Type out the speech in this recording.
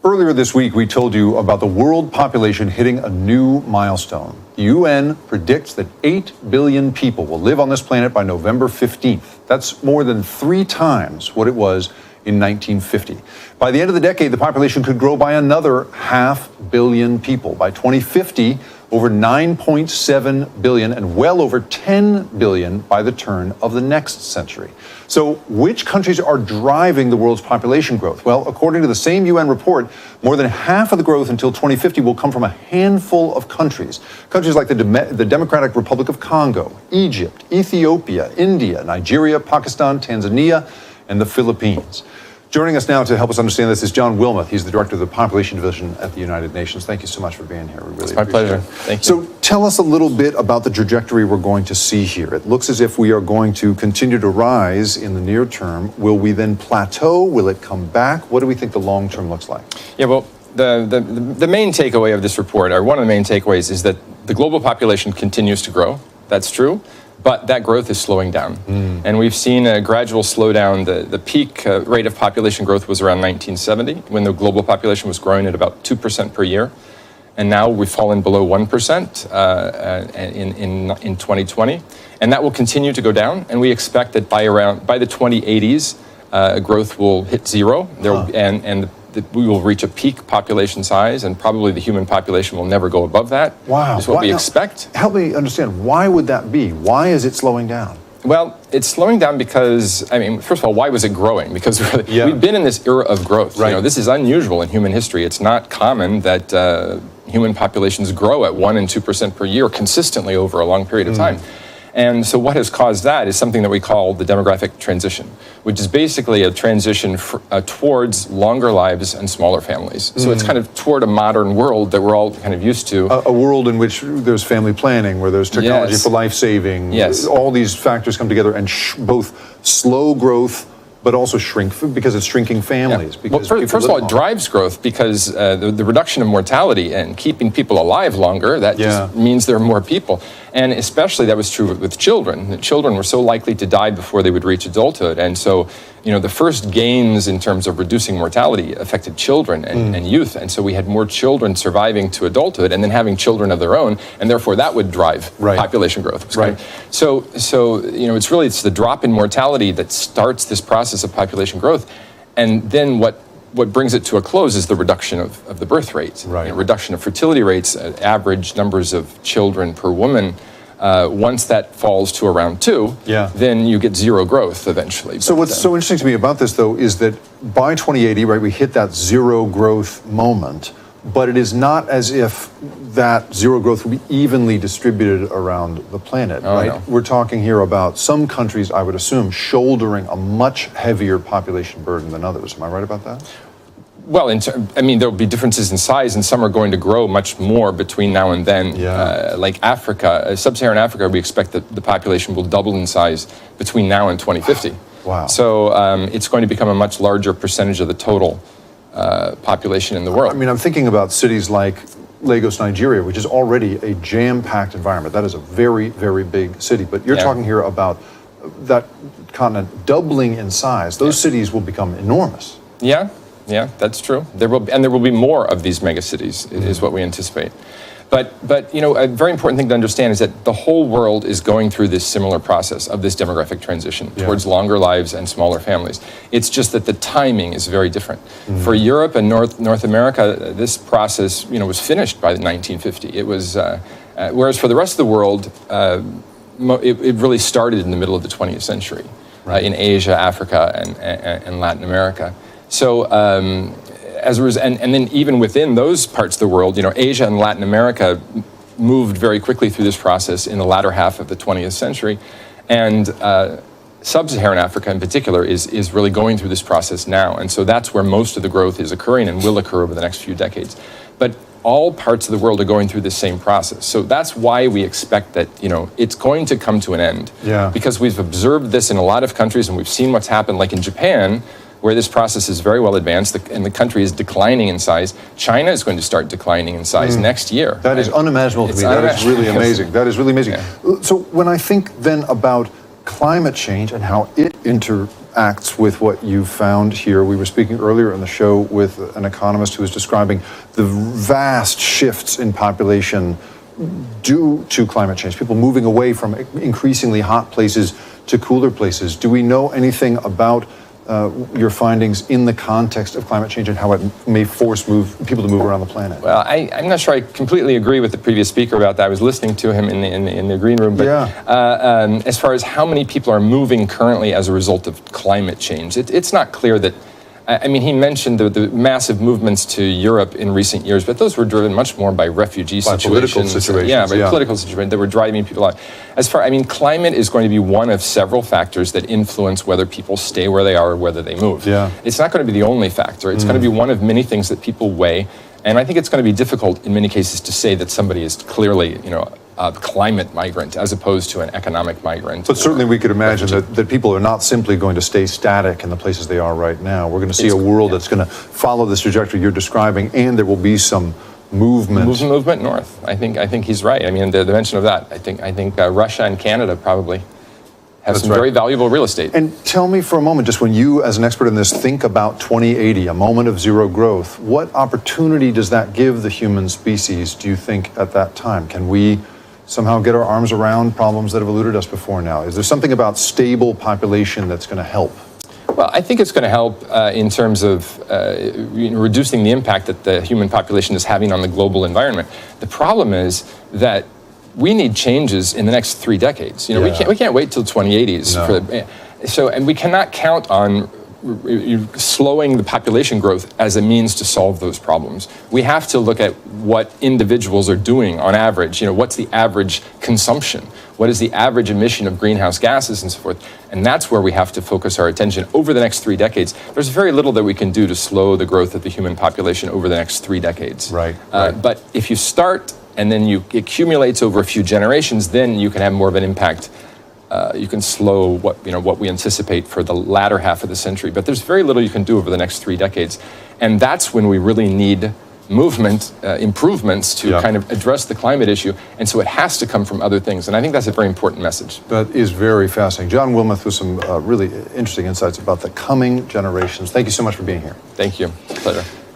Earlier this week, we told you about the world population hitting a new milestone. The UN predicts that 8 billion people will live on this planet by November 15th. That's more than 3 times what it was in 1950. By the end of the decade, the population could grow by another 500 million people. By 2050, over 9.7 billion and well over 10 billion by the turn of the next century. So which countries are driving the world's population growth? Well, according to the same UN report, more than half of the growth until 2050 will come from a handful of countries. Countries like the Democratic Republic of Congo, Egypt, Ethiopia, India, Nigeria, Pakistan, Tanzania, and the Philippines. Joining us now to help us understand this is John Wilmoth. He's the director of the Population Division at the United Nations. Thank you so much for being here. We really appreciate it. It's my pleasure. Thank you. So tell us a little bit about the trajectory we're going to see here. It looks as if we are going to continue to rise in the near term. Will we then plateau? Will it come back? What do we think the long term looks like? Yeah, well, the main takeaway of this report, or one of the main takeaways, is that the global population continues to grow. That's true. But that growth is slowing down. And we've seen a gradual slowdown. The peak rate of population growth was around 1970, when the global population was growing at about 2% per year. And now we've fallen below 1% in 2020. And that will continue to go down. And we expect that by the 2080s, growth will hit zero. We will reach a peak population size, and probably the human population will never go above that. Wow. Is what we expect. Help me understand, why would that be? Why is it slowing down? Well, it's slowing down because, first of all, why was it growing? Because we've been in this era of growth. Right. This is unusual in human history. It's not common that human populations grow at 1% and 2% per year consistently over a long period of time. And so what has caused that is something that we call the demographic transition, which is basically a transition towards longer lives and smaller families. So it's kind of toward a modern world that we're all kind of used to. A world in which there's family planning, where there's technology for life saving. Yes. All these factors come together and both slow growth, but also shrink because it's shrinking families. Yeah. Well, first of all, it drives growth because the reduction of mortality and keeping people alive longer, that just means there are more people. And especially that was true with children. The children were so likely to die before they would reach adulthood. And so, the first gains in terms of reducing mortality affected children and youth. And so we had more children surviving to adulthood and then having children of their own. And therefore that would drive population growth. Right. So it's the drop in mortality that starts this process of population growth. And then what brings it to a close is the reduction of the birth rate, reduction of fertility rates, average numbers of children per woman. Once that falls to around 2, then you get zero growth eventually. So what's so interesting to me about this, though, is that by 2080, we hit that zero growth moment, but it is not as if that zero growth will be evenly distributed around the planet, right? No. We're talking here about some countries, I would assume, shouldering a much heavier population burden than others. Am I right about that? Well, there'll be differences in size, and some are going to grow much more between now and then. Like Africa, sub-Saharan Africa, we expect that the population will double in size between now and 2050. Wow. So it's going to become a much larger percentage of the total population in the world. I'm thinking about cities like Lagos, Nigeria, which is already a jam-packed environment. That is a very, very big city. But you're talking here about that continent doubling in size. Those cities will become enormous. Yeah, that's true. There will be more of these megacities, is what we anticipate. But a very important thing to understand is that the whole world is going through this similar process of this demographic transition towards longer lives and smaller families. It's just that the timing is very different. For Europe and North America, this process was finished by 1950. It was whereas for the rest of the world, it really started in the middle of the 20th century in Asia, Africa, and Latin America. So and then even within those parts of the world, Asia and Latin America moved very quickly through this process in the latter half of the 20th century. And sub-Saharan Africa in particular is really going through this process now. And so that's where most of the growth is occurring and will occur over the next few decades. But all parts of the world are going through this same process. So that's why we expect that, it's going to come to an end. Because we've observed this in a lot of countries, and we've seen what's happened, like in Japan, where this process is very well advanced and the country is declining in size. China is going to start declining in size next year. That is unimaginable to me. That is really amazing. That is really amazing. So when I think then about climate change and how it acts with what you found here. We were speaking earlier in the show with an economist who was describing the vast shifts in population due to climate change, people moving away from increasingly hot places to cooler places. Do we know anything about your findings in the context of climate change and how it may force people to move around the planet? Well, I'm not sure I completely agree with the previous speaker about that. I was listening to him in the green room. But as far as how many people are moving currently as a result of climate change, it's not clear that. I mean, he mentioned the massive movements to Europe in recent years, but those were driven much more by refugee situations. Political situations. Yeah, by political situations that were driving people out. Climate is going to be one of several factors that influence whether people stay where they are or whether they move. Yeah. It's not going to be the only factor. It's going to be one of many things that people weigh. And I think it's going to be difficult in many cases to say that somebody is clearly, a climate migrant as opposed to an economic migrant. But certainly we could imagine that people are not simply going to stay static in the places they are right now. We're going to see a world that's going to follow this trajectory you're describing, and there will be some movement. Movement north. I think he's right. I mean, the mention of that. I think Russia and Canada probably have some very valuable real estate. And tell me for a moment, just when you, as an expert in this, think about 2080, a moment of zero growth, what opportunity does that give the human species, do you think, at that time? Can we somehow get our arms around problems that have eluded us before now? Is there something about stable population that's going to help? Well, I think it's going to help in terms of reducing the impact that the human population is having on the global environment. The problem is that we need changes in the next 3 decades. We can't wait till 2080s. No. And we cannot count on slowing the population growth as a means to solve those problems. We have to look at what individuals are doing on average. What's the average consumption? What is the average emission of greenhouse gases and so forth? And that's where we have to focus our attention over the next 3 decades. There's very little that we can do to slow the growth of the human population over the next 3 decades. Right. But if you start and then it accumulates over a few generations, then you can have more of an impact. You can slow what we anticipate for the latter half of the century. But there's very little you can do over the next 3 decades. And that's when we really need movement, improvements to kind of address the climate issue. And so it has to come from other things. And I think that's a very important message. That is very fascinating. John Wilmoth with some really interesting insights about the coming generations. Thank you so much for being here. Thank you. Pleasure.